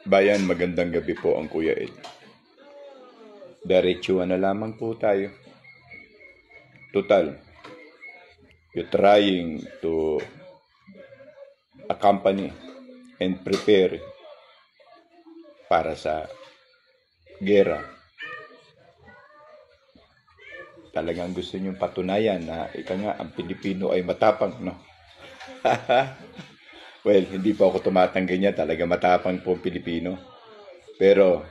Bayan, magandang gabi po ang Kuya Ed. Diretsuhan na lamang po tayo. Total, you're trying to accompany and prepare para sa gera. Talagang gusto niyong patunayan na ang Pilipino ay matapang, no? Well, hindi po ako tumatanggi niya. Talaga matapang po ang Pilipino. Pero,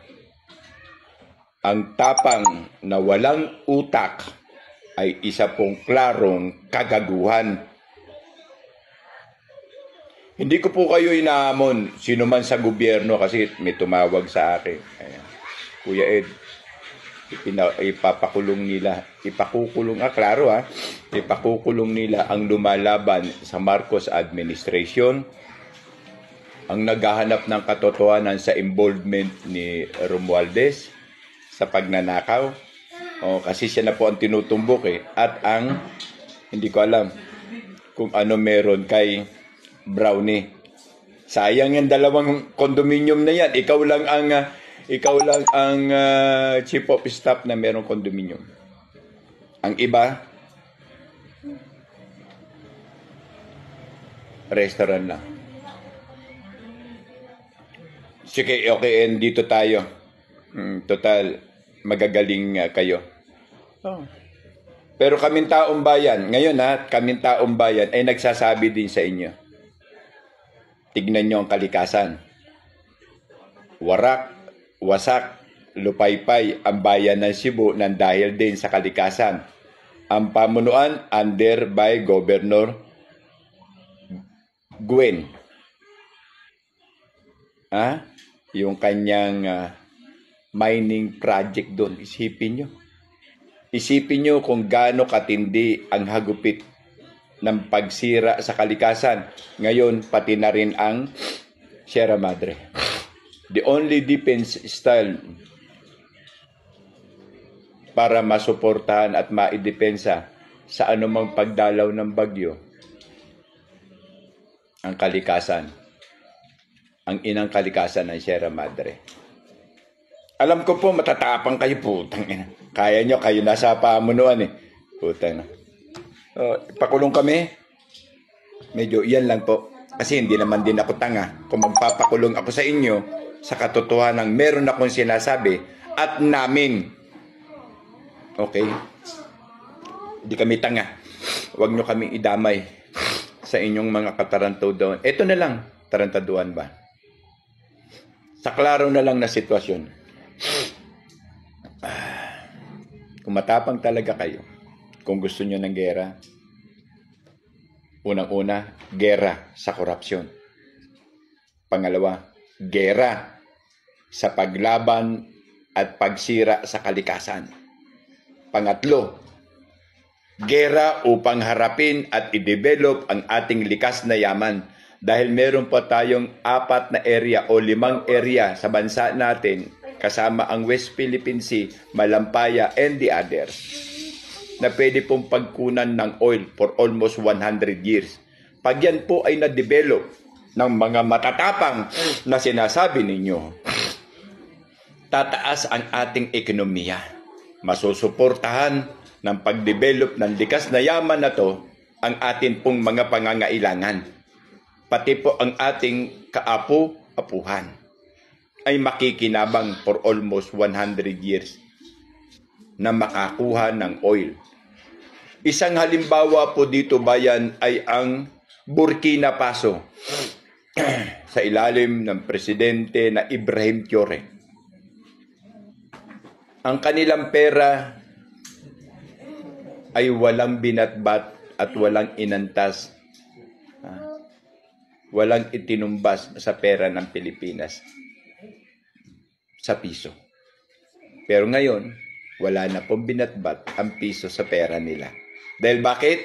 ang tapang na walang utak ay isa pong klarong kagaguhan. Hindi ko po kayo inaamon, sino man sa gobyerno, kasi may tumawag sa akin. Ayan. Kuya Ed, ipapakulong nila, ipakukulong nila ang lumalaban sa Marcos administration, ang naghahanap ng katotohanan sa involvement ni Romualdez sa pagnanakaw. Kasi siya na po ang tinutumbok at ang hindi ko alam kung ano meron kay Brownie. Sayang yung dalawang condominium na yan. Ikaw lang ang chief of staff na merong condominium. Ang iba, restaurant lang. Sige, okay, and dito tayo. Total, magagaling kayo. Pero kaming taong bayan, ngayon kaming taong bayan ay nagsasabi din sa inyo. Tignan nyo ang kalikasan. Warak, wasak, lupaypay ang bayan ng Cebu nang dahil din sa kalikasan. Ang pamunuan under by Governor Gwen. Yung kanyang mining project doon. Isipin nyo kung gaano katindi ang hagupit ng pagsira sa kalikasan. Ngayon, pati na rin ang Sierra Madre. The only defense style para masuportahan at maidepensa sa anumang pagdalaw ng bagyo, ang kalikasan. Ang inang kalikasan ng Sierra Madre. Alam ko po, matatapang kayo, putang ina. Kaya nyo, kayo nasa pamunuan Putang na. Pakulong kami. Medyo yan lang po. Kasi hindi naman din ako tanga. Kung magpapakulong ako sa inyo, sa katotohanan meron akong sinasabi at namin. Okay? Hindi kami tanga. Huwag nyo kami idamay sa inyong mga katarantaduan. Ito na lang, tarantaduan ba? Sa klaro na lang na sitwasyon. Kung matapang talaga kayo, kung gusto nyo ng gera, unang-una, gera sa korupsyon. Pangalawa, gera sa paglaban at pagsira sa kalikasan. Pangatlo, gera upang harapin at i-develop ang ating likas na yaman. Dahil meron pa tayong 4 na area o 5 area sa bansa natin, kasama ang West Philippine Sea, Malampaya, and the others, na pwede pong pagkunan ng oil for almost 100 years. Pag yan po ay na-develop ng mga matatapang na sinasabi ninyo, tataas ang ating ekonomiya. Masusuportahan ng pag-develop ng likas na yaman na to ang atin pong mga pangangailangan. Pati po ang ating kaapu-apuhan ay makikinabang for almost 100 years na makakuha ng oil. Isang halimbawa po dito, bayan, ay ang Burkina Faso sa ilalim ng presidente na Ibrahim Traoré. Ang kanilang pera ay walang binatbat at walang inantas. Walang itinumbas sa pera ng Pilipinas sa piso. Pero ngayon, wala na pong binatbat ang piso sa pera nila. Dahil bakit?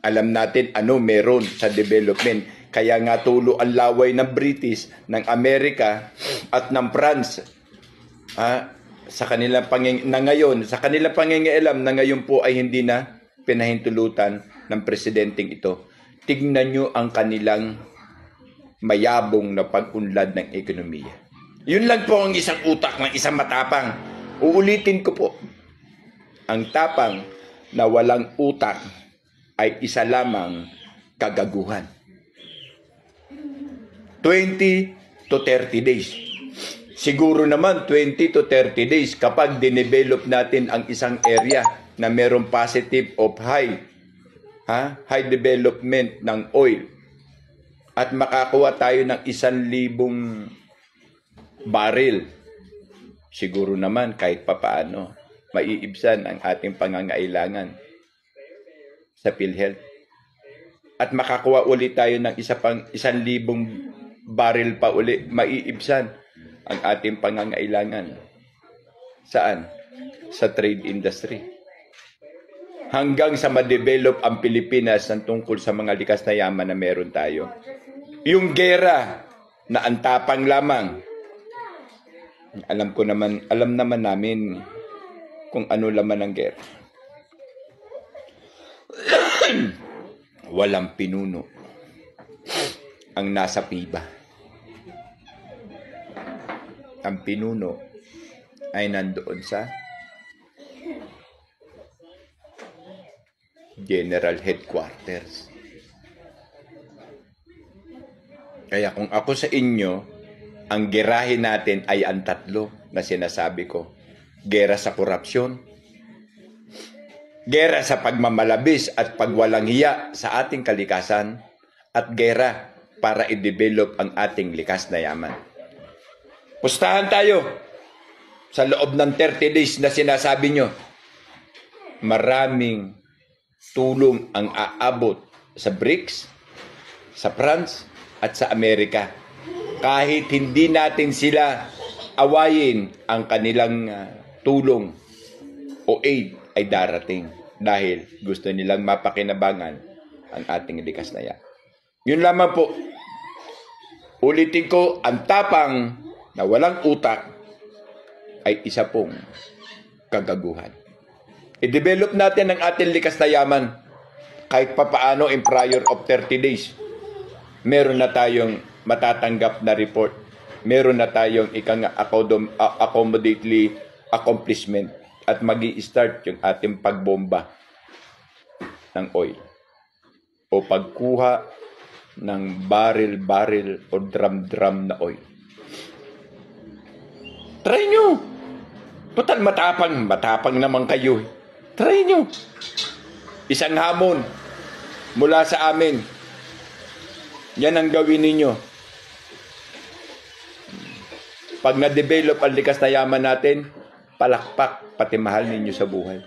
Alam natin ano meron sa development. Kaya nga tulo ang laway ng British, ng Amerika at ng France. Sa kanilang pangingialam na ngayon po ay hindi na pinahintulutan ng presidenteng ito. Tignan nyo ang kanilang mayabong na pag-unlad ng ekonomiya. Yun lang po ang isang utak ng isang matapang. Uulitin ko po, ang tapang na walang utak ay isa lamang kagaguhan. 20 to 30 days. Siguro naman 20 to 30 days kapag dinevelop natin ang isang area na merong positive of high development ng oil at makakuha tayo ng 1,000 baril. Siguro naman kahit papaano maiibsan ang ating pangangailangan sa PhilHealth. At makakuha ulit tayo ng 1,000 baril pa uli, maiibsan ang ating pangangailangan. Saan? Sa trade industry. Hanggang sa ma-develop ang Pilipinas ng tungkol sa mga likas na yaman na meron tayo. Yung gera na antapang lamang. Alam naman namin kung ano laman ng gera. Walang pinuno ang nasa piba. Ang pinuno ay nandoon sa General Headquarters. Kaya kung ako sa inyo, ang gerahin natin ay ang tatlo na sinasabi ko. Gera sa korupsyon, gera sa pagmamalabis at pagwalang hiya sa ating kalikasan, at gera para i-develop ang ating likas na yaman. Pustahan tayo sa loob ng 30 days na sinasabi nyo. Maraming tulong ang aabot sa BRICS, sa France, at sa Amerika. Kahit hindi natin sila awayin, ang kanilang tulong o aid ay darating dahil gusto nilang mapakinabangan ang ating likas na yan. Yun lamang po. Ulitin ko, ang tapang na walang utak ay isa pong kagaguhan. I-develop natin ang ating likas na yaman kahit papaano in prior of 30 days. Meron na tayong matatanggap na report. Meron na tayong accommodately accomplishment at magi-start yung ating pagbomba ng oil o pagkuha ng baril o drum na oil. Try nyo. Total matapang naman kayo. Try nyo. Isang hamon mula sa amin. Yan ang gawin ninyo. Pag na-develop ang likas na yaman natin, palakpak pati mahal ninyo sa buhay.